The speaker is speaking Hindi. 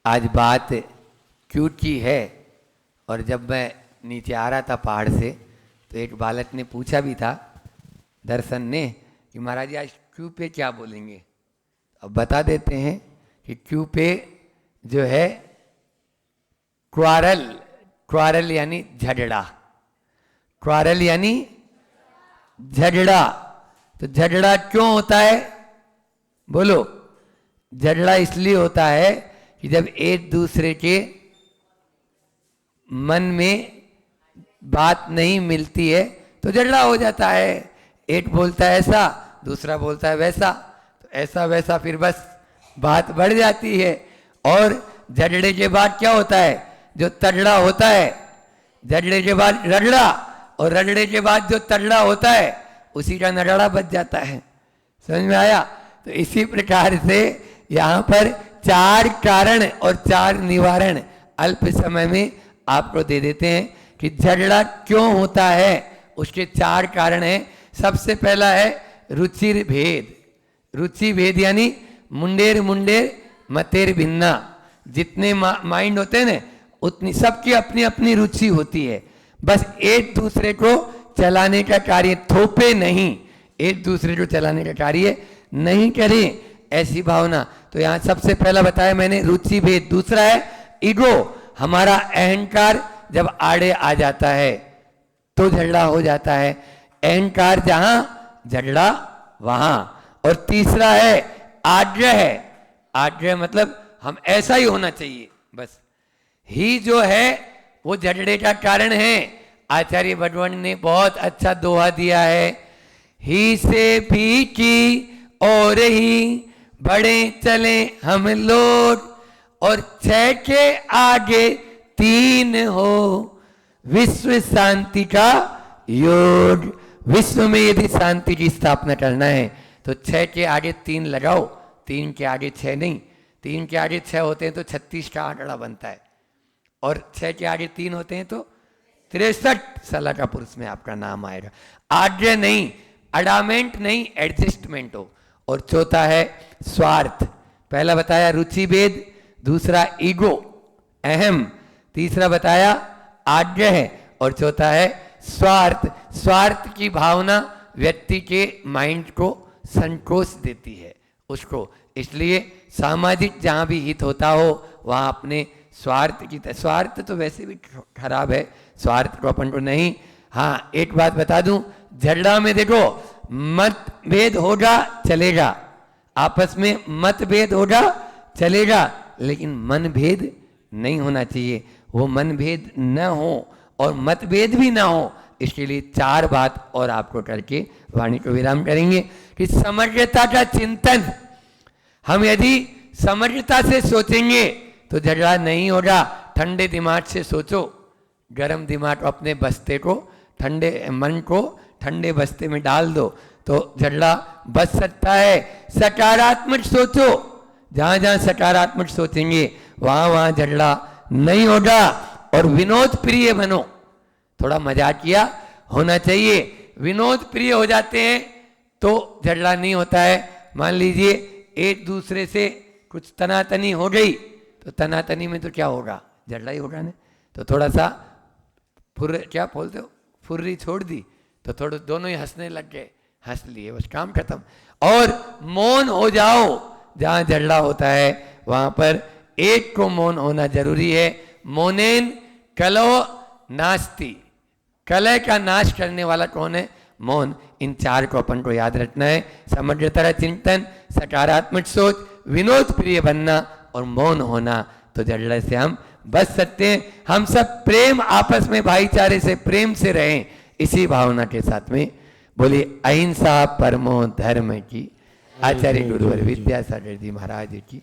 आज बात क्यूट की है। और जब मैं नीचे आ रहा था पहाड़ से तो एक बालक ने पूछा भी था, दर्शन ने, कि महाराज जी आज क्यू पे क्या बोलेंगे। अब बता देते हैं कि क्यू पे जो है क्वारल, क्वारल यानी झगड़ा, क्वारल यानी झगड़ा। तो झगड़ा क्यों होता है बोलो? झगड़ा इसलिए होता है कि जब एक दूसरे के मन में बात नहीं मिलती है तो झगड़ा हो जाता है। एक बोलता है ऐसा, दूसरा बोलता है वैसा, तो ऐसा वैसा फिर बस बात बढ़ जाती है। और झगड़े के बाद क्या होता है? जो तगड़ा होता है, झगड़े के बाद रगड़ा, और रगड़े के बाद जो तगड़ा होता है उसी का नगड़ा बच जाता है। समझ में आया? तो इसी प्रकार से यहाँ पर 4 कारण और 4 निवारण अल्प समय में आपको दे देते हैं कि झगड़ा क्यों होता है। उसके 4 कारण हैं। सबसे पहला है रुचिर भेद। रुचि भेद यानी मुंडेर मुंडेर मतेर भिन्ना। जितने माइंड होते हैं ना, उतनी सबकी अपनी अपनी रुचि होती है। बस एक दूसरे को चलाने का कार्य, थोपे नहीं, एक दूसरे को चलाने का कार्य नहीं करें, ऐसी भावना। तो यहाँ सबसे पहला बताया मैंने रुचि भेद। दूसरा है ईगो। हमारा अहंकार जब आड़े आ जाता है तो झगड़ा हो जाता है। अहंकार जहां, झगड़ा वहां। और तीसरा है आग्रह। आग्रह मतलब हम ऐसा ही होना चाहिए, बस ही जो है वो झगड़े का कारण है। आचार्य भगवान ने बहुत अच्छा दोहा दिया है, ही से भी की और ही बड़े चले हम लोग, और 6 के आगे 3 हो, विश्व शांति का योग। विश्व में यदि शांति की स्थापना करना है तो 6 के आगे 3 लगाओ, 3 के आगे 6 नहीं। 3 के आगे 6 होते हैं तो 36 का आंकड़ा बनता है, और 6 के आगे 3 होते हैं तो 63 साल का पुरुष में आपका नाम आएगा। आग्रह नहीं, अडामेंट नहीं, एडजस्टमेंट हो। और चौथा है स्वार्थ। पहला बताया रुचि भेद, दूसरा ईगो अहम, तीसरा बताया आग्रह, और चौथा है स्वार्थ। स्वार्थ की भावना व्यक्ति के माइंड को संकोच देती है उसको। इसलिए सामाजिक जहाँ भी हित होता हो वहाँ अपने स्वार्थ की, स्वार्थ तो वैसे भी खराब है, स्वार्थ को अपन को नहीं। हाँ, एक बात बता दूं, झगड़ा में देखो मतभेद होगा चलेगा, आपस में मतभेद होगा चलेगा, लेकिन मनभेद नहीं होना चाहिए। वो मनभेद न हो और मतभेद भी ना हो, इसके लिए 4 बात और आपको करके वाणी को विराम करेंगे कि समग्रता का चिंतन। हम यदि समग्रता से सोचेंगे तो झगड़ा नहीं होगा। ठंडे दिमाग से सोचो, गर्म दिमाग अपने बस्ते को, ठंडे मन को ठंडे बस्ते में डाल दो तो झगड़ा बच सकता है। सकारात्मक सोचो, जहाँ जहाँ सकारात्मक सोचेंगे वहाँ वहाँ झगड़ा नहीं होगा। और विनोद प्रिय बनो, थोड़ा मजाकिया होना चाहिए। विनोद प्रिय हो जाते हैं तो झगड़ा नहीं होता है। मान लीजिए एक दूसरे से कुछ तनातनी हो गई तो तनातनी में तो क्या होगा? झगड़ा ही होगा ना। तो थोड़ा सा क्या बोलते हो, फुर्री छोड़ दी तो थोड़ा दोनों ही हंसने लग गए, हंस लिए, बस काम खत्म। और मौन हो जाओ, जहाँ झगड़ा होता है वहाँ पर एक को मौन होना जरूरी है। मौनेन कलो नास्ति, कलह का नाश करने वाला कौन है? मौन। इन 4 को अपन को याद रखना है। समग्रता चिंतन, सकारात्मक सोच, विनोद प्रिय बनना और मौन होना, तो झगड़े से हम बच सकते हैं। हम सब प्रेम, आपस में भाईचारे से प्रेम से रहें, इसी भावना के साथ में बोलिए अहिंसा परमो धर्म की। आचार्य गुरुवर विद्यासागर जी महाराज की